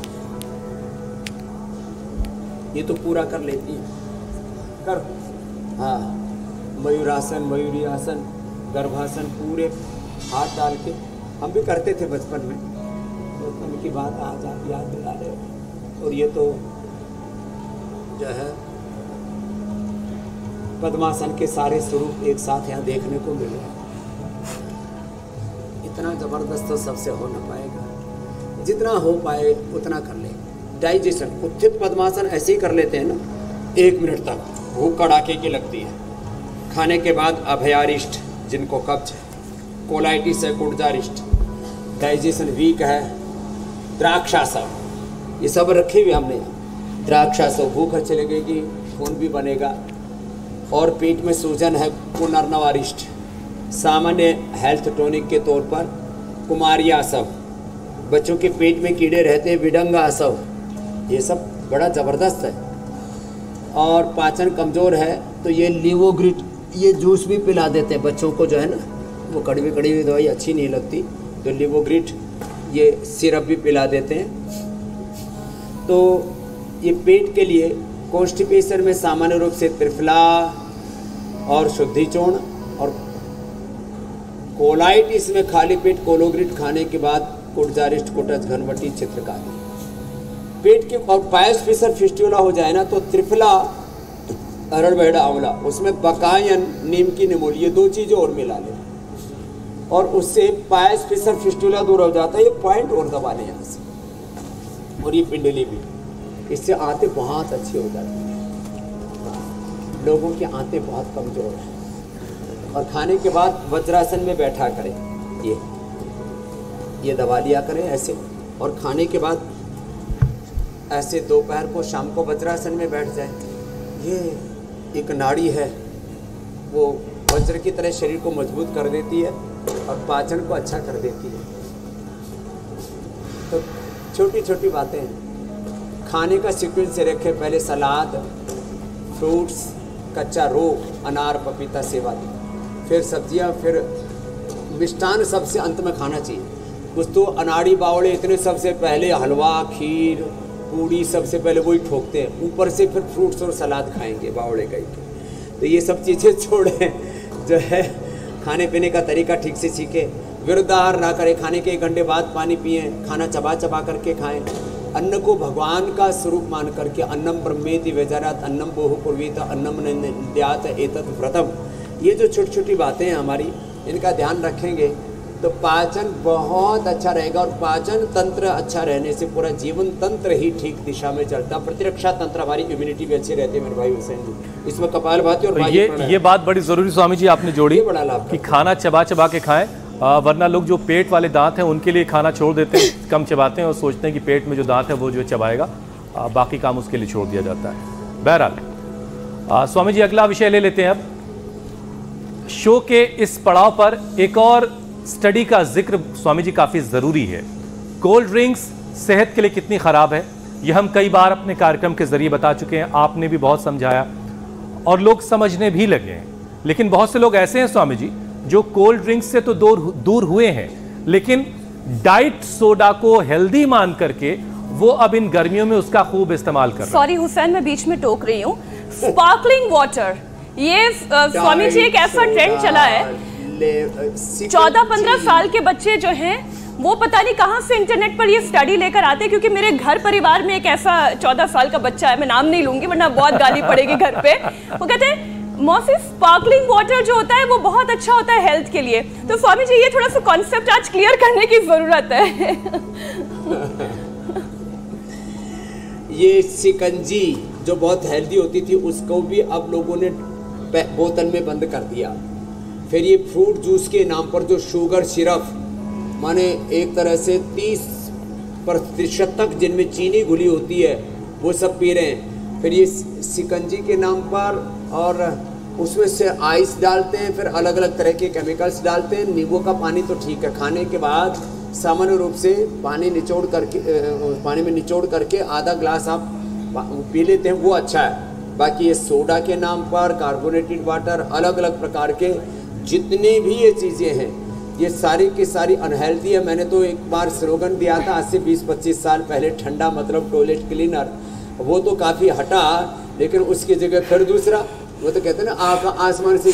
ये तो पूरा कर लेती है। कर, हाँ, मयूरासन, मयूरी आसन, गर्भासन, पूरे हाथ डाल के हम भी करते थे बचपन में। बचपन की बात आज आप याद दिला रहे हो। और ये तो जो है पद्मासन के सारे स्वरूप एक साथ यहाँ देखने को मिले। इतना ज़बरदस्त तो सबसे हो न पाएगा, जितना हो पाए उतना कर ले। डाइजेशन, उत्थित पद्मासन ऐसे ही कर लेते हैं ना, 1 मिनट तक, भूख कड़ाके की लगती है। खाने के बाद अभयारिष्ट, जिनको कब्ज है, कोलाइटिस है, गुर्जारिष्ट, डाइजेशन वीक है, द्राक्षासन, ये सब रखे हुए हमने। द्राक्षासन, भूख अच्छी लगेगी, खून भी बनेगा। और पेट में सूजन है, पुनर्नवारिष्ट, सामान्य हेल्थ टॉनिक के तौर पर। कुमारियासव, बच्चों के पेट में कीड़े रहते हैं, विडंगासव, ये सब बड़ा ज़बरदस्त है। और पाचन कमज़ोर है तो ये लिवोग्रिट, ये जूस भी पिला देते हैं बच्चों को, जो है ना, वो कड़वी कड़वी दवाई अच्छी नहीं लगती, तो लिवोग्रिट ये सिरप भी पिला देते हैं। तो ये पेट के लिए कॉन्स्टिपेशन में सामान्य रूप से त्रिफला और शुद्धिचूर्ण, और कोलाइटिस में खाली पेट कोलोग्रिट खाने के बाद कुटजारिष्ट, कुटज, घनवटी, चित्रकारी। पेट के और पायस फिसर फिस्टुला हो जाए ना तो त्रिफला, अरड़ बहेड़ा आंवला, उसमें बकायन, नीम की निमोली, ये 2 चीज़ें और मिला ले और उससे पायस फिसर फिस्टुला दूर हो जाता है। ये पॉइंट और दबा लें यहाँ से। और ये पिंडली भी, इससे आंतें बहुत अच्छी हो जाती हैं। लोगों की आंतें बहुत कमज़ोर हैं। और खाने के बाद वज्रासन में बैठा करें, ये दबा लिया करें ऐसे। और खाने के बाद ऐसे दोपहर को, शाम को वज्रासन में बैठ जाए। ये एक नाड़ी है, वो वज्र की तरह शरीर को मजबूत कर देती है और पाचन को अच्छा कर देती है। तो छोटी छोटी बातें हैं। खाने का सीक्वेंस से रखें, पहले सलाद, फ्रूट्स, कच्चा रो, अनार, पपीता, सेवा, फिर सब्जियां, फिर मिष्टान सबसे अंत में खाना चाहिए। कुछ तो अनाड़ी बावड़े इतने सबसे पहले, हलवा, खीर, पूड़ी सबसे पहले वही ठोकते हैं, ऊपर से फिर फ्रूट्स और सलाद खाएंगे बावड़े का ही। तो ये सब चीज़ें छोड़ें, जो है खाने पीने का तरीका ठीक से सीखें। विरुद्धाहार ना करें, खाने के 1 घंटे बाद पानी पिएं, खाना चबा चबा करके खाएं। अन्न को भगवान का स्वरूप मान करके, अन्नम ब्रह्मेति व्यजरात अन्नम बहु कुर्वीत अन्नम नन्द्यात एतत् व्रतम, ये जो छोटी छोटी बातें हैं हमारी, इनका ध्यान रखेंगे तो पाचन बहुत अच्छा रहेगा। और पाचन तंत्र अच्छा रहने से पूरा जीवन तंत्र ही ठीक दिशा में चलता। प्रतिरक्षा तंत्र, हमारी इम्यूनिटी भी अच्छी रहती है मेरे भाई हुसैन जी। इसमें कपालभाति और ये बात बड़ी ज़रूरी स्वामी जी आपने जोड़ी बड़ा लाभ कि खाना चबा चबा के खाएं, वरना लोग जो पेट वाले दांत हैं उनके लिए खाना छोड़ देते हैं, कम चबाते हैं और सोचते हैं कि पेट में जो दांत है वो जो चबाएगा, बाकी काम उसके लिए छोड़ दिया जाता है। बहरहाल स्वामी जी अगला विषय ले लेते हैं। अब शो के इस पड़ाव पर एक और स्टडी का जिक्र स्वामी जी काफ़ी ज़रूरी है। कोल्ड ड्रिंक्स सेहत के लिए कितनी ख़राब है, ये हम कई बार अपने कार्यक्रम के ज़रिए बता चुके हैं, आपने भी बहुत समझाया और लोग समझने भी लगे हैं। लेकिन बहुत से लोग ऐसे हैं स्वामी जी जो कोल्ड ड्रिंक्स से तो दूर हुए हैं, लेकिन डाइट सोडा को हेल्दी मान करके वो अब इन गर्मियों में उसका खूब इस्तेमाल कर रहे हैं। सॉरी हुसैन, मैं बीच में टोक रही हूँ। स्पार्कलिंग वाटर, ये स्वामी जी एक ऐसा ट्रेंड चला है। 14-15 साल के बच्चे जो हैं वो पता नहीं कहां से इंटरनेट पर ये स्टडी लेकर आते हैं, क्योंकि मेरे घर परिवार में एक ऐसा 14 साल का बच्चा है, मैं नाम नहीं लूंगी वरना बहुत गाली पड़ेगी घर पे। वो कहते हैं मौसी स्पार्कलिंग वाटर जो होता है वो बहुत अच्छा होता है हेल्थ के लिए। तो स्वामी जी ये थोड़ा सा कॉन्सेप्ट आज क्लियर करने की जरूरत है। ये शिकंजी जो बहुत हेल्दी होती थी उसको भी अब लोगों ने बोतल में बंद कर दिया। फिर ये फ्रूट जूस के नाम पर जो शुगर सिरप, माने एक तरह से 30% तक जिनमें चीनी घुली होती है वो सब पी रहे हैं। फिर ये शिकंजी के नाम पर, और उसमें से आइस डालते हैं, फिर अलग अलग तरह के केमिकल्स डालते हैं। नींबू का पानी तो ठीक है, खाने के बाद सामान्य रूप से पानी में निचोड़ करके आधा ग्लास आप पी लेते हैं, वो अच्छा है। बाकी ये सोडा के नाम पर, कार्बोनेटेड वाटर, अलग अलग प्रकार के जितने भी ये चीज़ें हैं, ये सारी की सारी अनहेल्दी है। मैंने तो एक बार स्लोगन दिया था आज से 20-25 साल पहले, ठंडा मतलब टॉयलेट क्लीनर, वो तो काफ़ी हटा, लेकिन उसकी जगह फिर दूसरा, वो तो कहते हैं ना आसमान से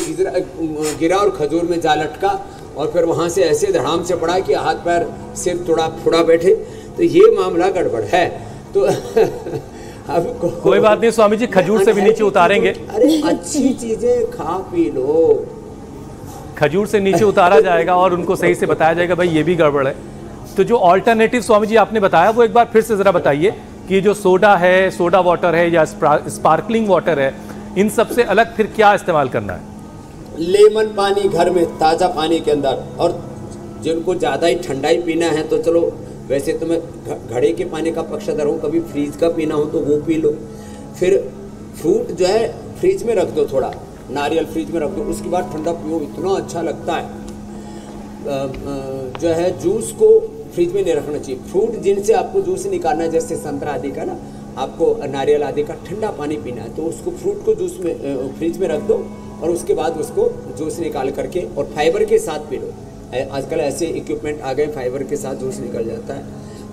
गिरा और खजूर में जा लटका और फिर वहाँ से ऐसे धड़ाम से पड़ा कि हाथ पैर सिर थोड़ा फुड़ा बैठे, तो ये मामला गड़बड़ है। तो अब कोई बात नहीं स्वामी जी, खजूर से भी नीचे उतारेंगे। अरे अच्छी चीज़ें खा पी लो, खजूर से नीचे उतारा जाएगा और उनको सही से बताया जाएगा भाई ये भी गड़बड़ है। तो जो ऑल्टरनेटिव स्वामी जी आपने बताया वो एक बार फिर से ज़रा बताइए कि जो सोडा है, सोडा वाटर है या स्पार्कलिंग वाटर है, इन सब से अलग फिर क्या इस्तेमाल करना है? लेमन पानी घर में, ताज़ा पानी के अंदर, और जिनको ज़्यादा ही ठंडा ही पीना है तो चलो, वैसे तो मैं घड़े के पानी का पक्षधर हूँ, कभी फ्रीज का पीना हो तो वो पी लो। फिर फ्रूट जो है फ्रिज में रख दो, थोड़ा नारियल फ्रिज में रख दो, उसके बाद ठंडा पियो, इतना अच्छा लगता है। जो है जूस को फ्रिज में नहीं रखना चाहिए। फ्रूट जिनसे आपको जूस निकालना है, जैसे संतरा आदि का ना, आपको नारियल आदि का ठंडा पानी पीना है तो उसको फ्रूट को जूस में फ्रिज में रख दो और उसके बाद उसको जूस निकाल करके और फाइबर के साथ पी लो। आजकल ऐसे इक्विपमेंट आ गए, फाइबर के साथ जूस निकल जाता है।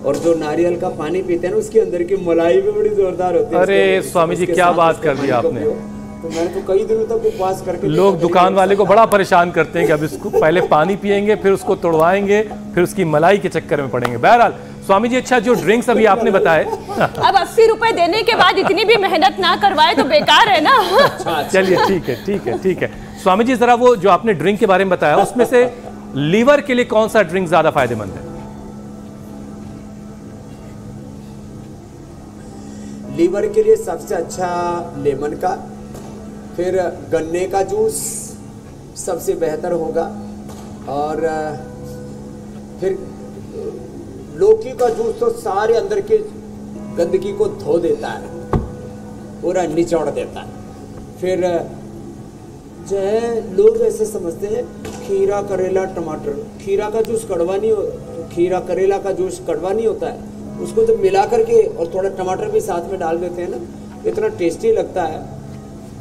और जो नारियल का पानी पीते हैं ना, उसके अंदर की मलाई भी बड़ी जोरदार होती है। अरे स्वामी जी क्या बात कर दी आपने, तो मैंने तो कई दिनों तक उपवास करके, लोग दुकान वाले को बड़ा परेशान करते हैं कि अब इसको पहले पानी पिएंगे, फिर उसको तोड़वाएंगे, फिर उसकी मलाई के चक्कर में पड़ेंगे। बहरहाल स्वामी जी, अच्छा जो ड्रिंक्स अभी आपने बताए, अब 80 रुपए देने के बाद इतनी भी मेहनत ना करवाए तो बेकार है ना। चलिए ठीक है स्वामी जी, जरा वो जो आपने ड्रिंक के बारे में बताया उसमें से लीवर के लिए कौन सा ड्रिंक ज्यादा फायदेमंद है? लीवर के लिए सबसे अच्छा लेमन का, फिर गन्ने का जूस सबसे बेहतर होगा, और फिर लौकी का जूस तो सारे अंदर के गंदगी को धो देता है, पूरा निचोड़ देता है। फिर जो है लोग ऐसे समझते हैं खीरा, करेला, टमाटर, खीरा का जूस कड़वा नहीं खीरा करेला का जूस कड़वा नहीं होता है, उसको जब मिला करके और थोड़ा टमाटर भी साथ में डाल देते हैं ना, इतना टेस्टी लगता है।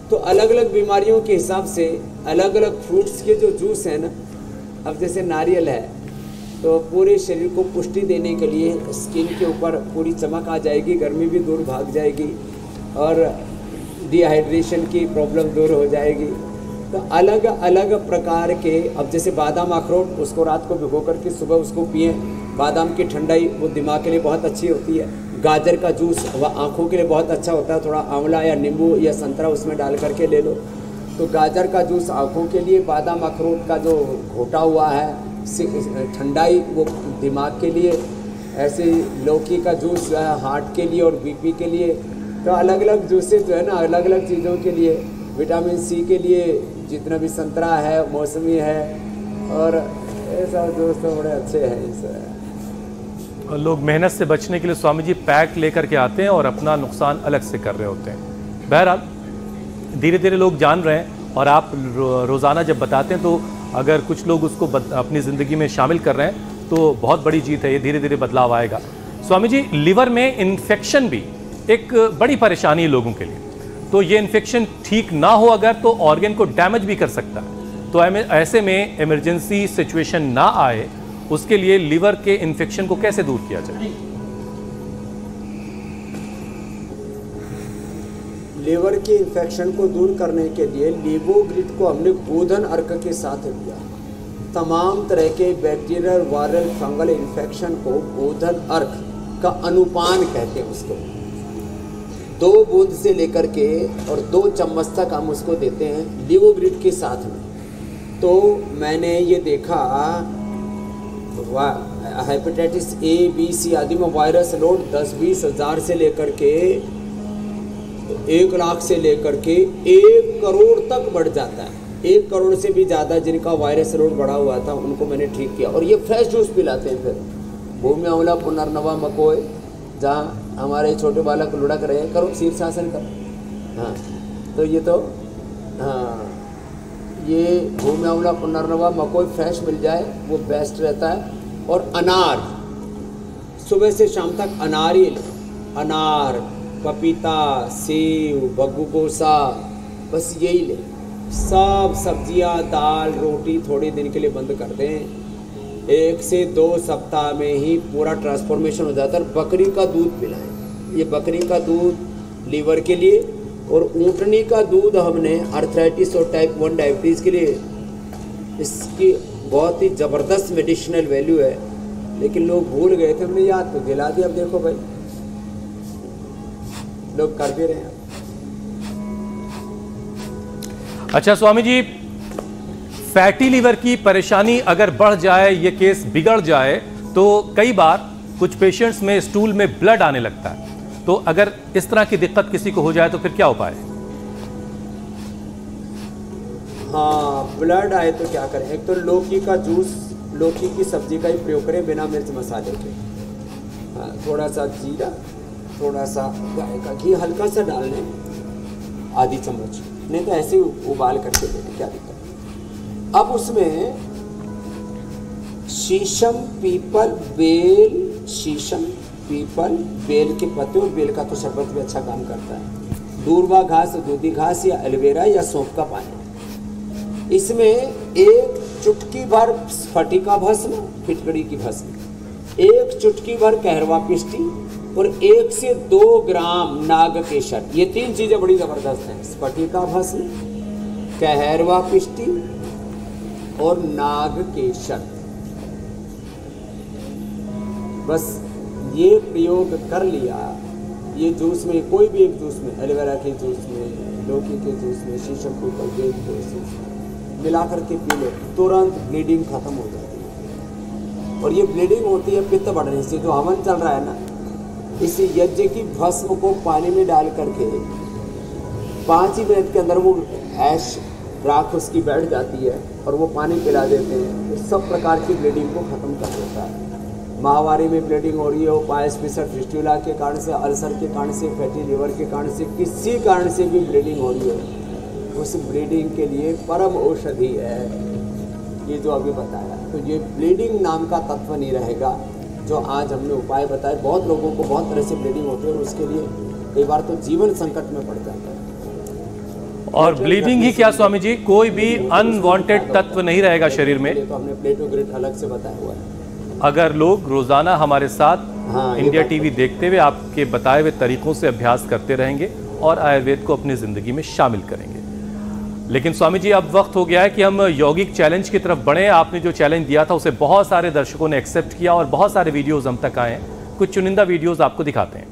तो अलग अलग बीमारियों के हिसाब से अलग अलग फ्रूट्स के जो जूस है ना, अब जैसे नारियल है तो पूरे शरीर को पुष्टि देने के लिए, स्किन के ऊपर पूरी चमक आ जाएगी, गर्मी भी दूर भाग जाएगी और डिहाइड्रेशन की प्रॉब्लम दूर हो जाएगी। तो अलग अलग प्रकार के, अब जैसे बादाम अखरोट, उसको रात को भिगो करके सुबह उसको पिएं, बादाम की ठंडाई वो दिमाग के लिए बहुत अच्छी होती है। गाजर का जूस वह आँखों के लिए बहुत अच्छा होता है, थोड़ा आंवला या नींबू या संतरा उसमें डाल करके ले लो तो गाजर का जूस आँखों के लिए, बादाम अखरोट का जो घोटा हुआ है ठंडाई वो दिमाग के लिए, ऐसे लौकी का जूस जो है हार्ट के लिए और बीपी के लिए। तो अलग अलग जूसेस जो है ना अलग अलग चीज़ों के लिए, विटामिन सी के लिए जितना भी संतरा है, मौसमी है, और ये सब जूस तो बड़े अच्छे हैं। इस लोग मेहनत से बचने के लिए स्वामी जी पैक लेकर के आते हैं और अपना नुकसान अलग से कर रहे होते हैं। बहरहाल धीरे धीरे लोग जान रहे हैं और आप रोज़ाना जब बताते हैं तो अगर कुछ लोग उसको अपनी ज़िंदगी में शामिल कर रहे हैं तो बहुत बड़ी जीत है, ये धीरे धीरे बदलाव आएगा। स्वामी जी, लिवर में इन्फेक्शन भी एक बड़ी परेशानी है लोगों के लिए, तो ये इन्फेक्शन ठीक ना हो अगर तो ऑर्गन को डैमेज भी कर सकता है। तो ऐसे में इमरजेंसी सिचुएशन ना आए उसके लिए लिवर के इन्फेक्शन को कैसे दूर किया जाए? लिवर के इन्फेक्शन को दूर करने के लिए लीवोग्रिड को हमने गोधन अर्क के साथ दिया। तमाम तरह के बैक्टीरियल, वायरल, फंगल इन्फेक्शन को गोधन अर्क का अनुपान कहते हैं उसको। 2 बूंद से लेकर के और 2 चम्मच तक हम उसको देते हैं लीवोग्रिड के साथ में। तो मैंने ये देखा हेपेटाइटिस ए, बी, सी आदि में वायरस लोड 10-20 हज़ार से लेकर के 1 लाख से लेकर के 1 करोड़ तक बढ़ जाता है। 1 करोड़ से भी ज़्यादा जिनका वायरस लोड बढ़ा हुआ था उनको मैंने ठीक किया। और ये फ्रेश जूस पिलाते हैं। फिर भूमि आंवला, पुनर्नवा, मकोय, जहाँ हमारे छोटे बालक लुढ़क रहे हैं, करो शीर्षासन कर। हाँ, तो ये तो हाँ, ये भूमि आंवला, पुनर्नवा, मकोय फ्रेश मिल जाए वो बेस्ट रहता है। और अनार, सुबह से शाम तक अनार ही, अनार, पपीता, सेव, बग्गू गोसा, बस यही ले। सब सब्जियां, दाल, रोटी थोड़े दिन के लिए बंद कर दें। 1 से 2 सप्ताह में ही पूरा ट्रांसफॉर्मेशन हो जाता है। बकरी का दूध पिलाएं। ये बकरी का दूध लीवर के लिए, और ऊँटनी का दूध हमने आर्थराइटिस और टाइप 1 डायबिटीज़ के लिए, इसकी बहुत ही ज़बरदस्त मेडिसिनल वैल्यू है। लेकिन लोग भूल गए थे, हमने याद तो दिला दिया। अब देखो भाई, लोग कर भी रहे हैं। अच्छा स्वामी जी, फैटी लीवर की परेशानी अगर बढ़ जाए, ये केस बिगड़ जाए, तो कई बार कुछ पेशेंट्स में स्टूल में ब्लड आने लगता है। तो अगर इस तरह की दिक्कत किसी को हो जाए तो फिर क्या उपाय है? हाँ, ब्लड आए तो क्या करें? एक तो लौकी का जूस, लौकी की सब्जी का ही प्रयोग करें बिना मिर्च मसाले के। हाँ, थोड़ा सा जीरा, थोड़ा सा गाय का घी हल्का सा डाल लें, आधी चम्मच, नहीं तो ऐसे ही उबाल करके दे दें, क्या दिक्कत। अब उसमें शीशम, पीपल, बेल, शीशम, पीपल, बेल के पत्ते, और बेल का तो शरबत भी अच्छा काम करता है, दूर्वा घास, दूधी घास या एलोवेरा या सौंफ का पानी। इसमें 1 चुटकी भर स्फटिका भस्म, फिटकड़ी की भस्म, 1 चुटकी भर कहरवा पिष्टी, और 1 से 2 ग्राम नाग केसर। ये 3 चीज़ें बड़ी ज़बरदस्त हैं, स्फटिका भस्म, कहरवा पिष्टी और नाग केसर। बस ये प्रयोग कर लिया, ये जूस में, कोई भी एक जूस में, एलोवेरा के जूस में, लौकी के जूस में, शीशम पीपल बेल के जूस में मिला करके पी लो, तुरंत ब्लीडिंग खत्म हो जाती है। और ये ब्लीडिंग होती है पित्त बढ़ने से। जो हवन चल रहा है ना, इस यज्ञ की भस्म को पानी में डाल करके 5 ही मिनट के अंदर वो ऐश राख उसकी बैठ जाती है, और वो पानी पिला देते हैं, तो सब प्रकार की ब्लीडिंग को ख़त्म कर देता है। माहवारी में ब्लीडिंग हो रही हो, पायस पिसर फिस्टुला के कारण से, अल्सर के कारण से, फैटी लीवर के कारण से, किसी कारण से भी ब्लीडिंग हो रही हो, उस ब्लीडिंग के लिए परम औषधि है ये जो अभी बताया। तो ये ब्लीडिंग नाम का तत्व नहीं रहेगा, जो आज हमने उपाय बताए। बहुत लोगों को बहुत तरह से ब्लीडिंग होती है, और उसके लिए कई बार तो जीवन संकट में पड़ जाता है। और ब्लीडिंग ही क्या स्वामी जी, कोई भी अनवांटेड तत्व नहीं रहेगा शरीर में। तो हमने प्लेटो ग्रिड अलग से बताया हुआ है। अगर लोग रोजाना हमारे साथ इंडिया टीवी देखते हुए आपके बताए हुए तरीकों से अभ्यास करते रहेंगे और आयुर्वेद को अपनी जिंदगी में शामिल करेंगे। लेकिन स्वामी जी, अब वक्त हो गया है कि हम यौगिक चैलेंज की तरफ बढ़ें। आपने जो चैलेंज दिया था उसे बहुत सारे दर्शकों ने एक्सेप्ट किया, और बहुत सारे वीडियोस हम तक आए हैं। कुछ चुनिंदा वीडियोस आपको दिखाते हैं।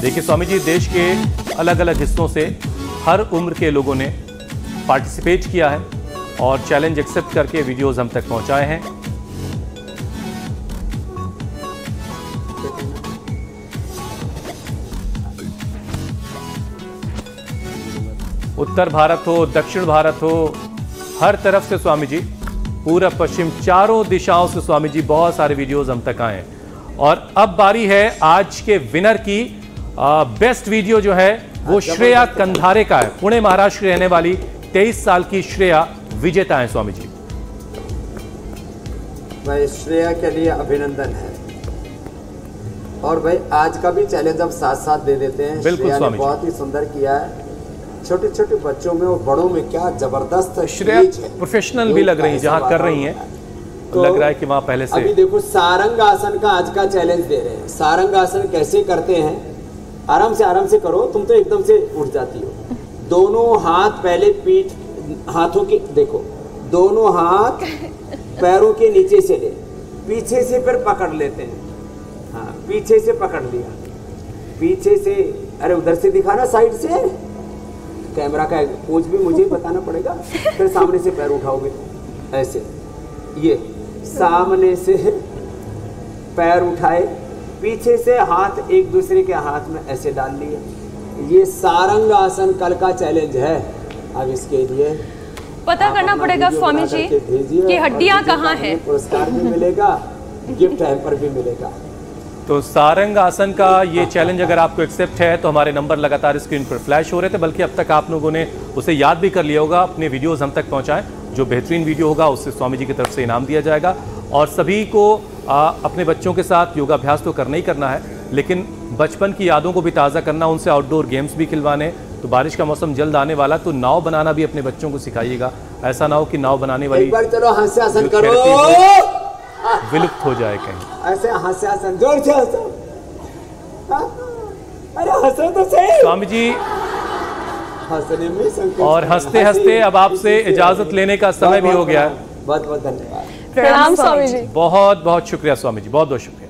देखिए स्वामी जी, देश के अलग अलग हिस्सों से हर उम्र के लोगों ने पार्टिसिपेट किया है और चैलेंज एक्सेप्ट करके वीडियोस हम तक पहुंचाए हैं। उत्तर भारत हो, दक्षिण भारत हो, हर तरफ से स्वामी जी, पूरब पश्चिम चारों दिशाओं से स्वामी जी बहुत सारे वीडियोस हम तक आए हैं। और अब बारी है आज के विनर की। बेस्ट वीडियो जो है वो श्रेया कंधारे का है। पुणे महाराष्ट्र की रहने वाली 23 साल की श्रेया विजेता है स्वामी जी। भाई श्रेया के लिए अभिनंदन है। और भाई आज का भी चैलेंज अब साथ साथ दे देते हैं। बिल्कुल स्वामी जी, बहुत ही सुंदर किया है। छोटे छोटे बच्चों में और बड़ों में क्या जबरदस्त श्रेया प्रोफेशनल भी लग रही है, जहां कर रही हैं तो लग रहा है कि वहां पहले से। अभी देखो सारंग आसन का आज का चैलेंज दे रहे हैं। सारंग आसन कैसे करते हैं? आराम से करो, तुम तो एकदम से उठ जाती हो। दोनों हाथ पहले पीठ, हाथों के देखो, दोनों हाथ पैरों के नीचे से ले, पीछे से फिर पकड़ लेते हैं। हाँ, पीछे से पकड़ लिया, पीछे से, अरे उधर से दिखाना, साइड से, कैमरा का पोज भी मुझे बताना पड़ेगा। फिर सामने से पैर उठाओगे ऐसे, ये सामने से पैर उठाए, पीछे से हाथ एक दूसरे के हाथ में ऐसे डाल लिए। ये सारंग आसन कल का चैलेंज है। अब इसके लिए पता करना पड़ेगा स्वामी जी कि हड्डियां कहाँ हैं। पुरस्कार भी मिलेगा, गिफ्ट हैम्पर भी मिलेगा। तो सारंग आसन का ये चैलेंज अगर आपको एक्सेप्ट है तो हमारे नंबर लगातार स्क्रीन पर फ्लैश हो रहे थे, बल्कि अब तक आप लोगों ने उसे याद भी कर लिया होगा। अपने वीडियोस हम तक पहुंचाएं, जो बेहतरीन वीडियो होगा उससे स्वामी जी की तरफ से इनाम दिया जाएगा। और सभी को अपने बच्चों के साथ योगाभ्यास तो करना ही करना है, लेकिन बचपन की यादों को भी ताज़ा करना, उनसे आउटडोर गेम्स भी खिलवाने। तो बारिश का मौसम जल्द आने वाला, तो नाव बनाना भी अपने बच्चों को सिखाइएगा। ऐसा ना हो कि नाव बनाने वाली एक बार चलो हास्यासन करो, विलुप्त हो जाए कहीं। ऐसे हास्यासन, जोर से हंसो। अरे हंसो तो सही। स्वामी जी, हंसने में संकोच और हंसते हंसते अब आपसे इजाजत लेने का समय भी हो गया है। बहुत बहुत धन्यवाद। प्रणाम स्वामी जी। बहुत बहुत शुक्रिया स्वामी जी, बहुत बहुत शुक्रिया।